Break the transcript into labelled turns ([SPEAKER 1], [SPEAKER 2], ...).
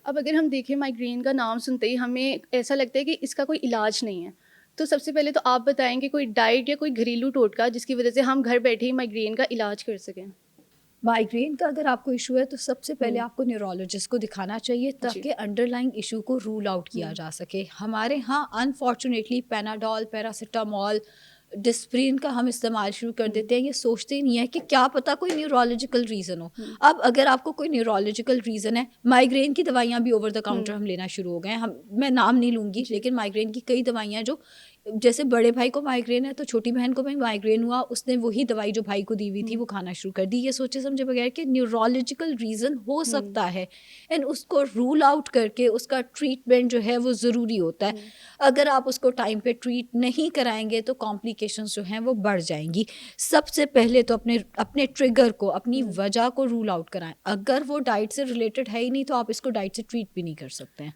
[SPEAKER 1] अब अगर हम देखें माइग्रेन का नाम सुनते ही हमें ऐसा लगता है कि इसका कोई इलाज नहीं है। तो सबसे पहले तो आप बताएँगे कोई डाइट या कोई घरेलू टोटका जिसकी वज़ह से हम घर बैठे ही माइग्रेन का इलाज कर सकें?
[SPEAKER 2] माइग्रेन का अगर आपको इशू है तो सबसे पहले
[SPEAKER 1] हुँ,
[SPEAKER 2] आपको न्यूरोलॉजिस्ट को दिखाना चाहिए
[SPEAKER 1] जी।
[SPEAKER 2] ताकि अंडरलाइंग इशू को रूल आउट किया
[SPEAKER 1] हुँ,
[SPEAKER 2] जा सके। हमारे यहाँ अनफॉर्चुनेटली पेनाडॉल, पैरासिटामॉल, डिस्प्रिन का हम इस्तेमाल शुरू कर
[SPEAKER 1] हुँ,
[SPEAKER 2] देते हैं, ये सोचते ही नहीं है कि क्या पता कोई न्यूरोलॉजिकल रीज़न हो।
[SPEAKER 1] हुँ,
[SPEAKER 2] अब अगर आपको कोई न्यूरोलॉजिकल रीज़न है, माइग्रेन की दवाइयाँ भी ओवर द काउंटर
[SPEAKER 1] हुँ,
[SPEAKER 2] हम लेना शुरू हो गए हैं। हम मैं नाम नहीं लूँगी,
[SPEAKER 1] जी।
[SPEAKER 2] लेकिन माइग्रेन की कई दवाइयाँ जो, जैसे बड़े भाई को माइग्रेन है तो छोटी बहन को भी माइग्रेन हुआ, उसने वही दवाई जो भाई को दी हुई थी
[SPEAKER 1] हुँ,
[SPEAKER 2] वो खाना शुरू कर दी, ये सोचे समझे बगैर कि न्यूरोलॉजिकल रीज़न हो
[SPEAKER 1] हुँ,
[SPEAKER 2] सकता है। एंड उसको रूल आउट करके उसका ट्रीटमेंट जो है वो ज़रूरी होता है।
[SPEAKER 1] हुँ,
[SPEAKER 2] अगर आप उसको टाइम पे ट्रीट नहीं कराएंगे तो कॉम्प्लिकेशंस जो हैं वो बढ़ जाएंगी। सबसे पहले तो अपने अपने ट्रिगर को, अपनी
[SPEAKER 1] हुँ।
[SPEAKER 2] वजह को रूल आउट कराएं। अगर वो डाइट से रिलेटेड है ही नहीं तो आप इसको डाइट से ट्रीट भी नहीं कर सकते हैं।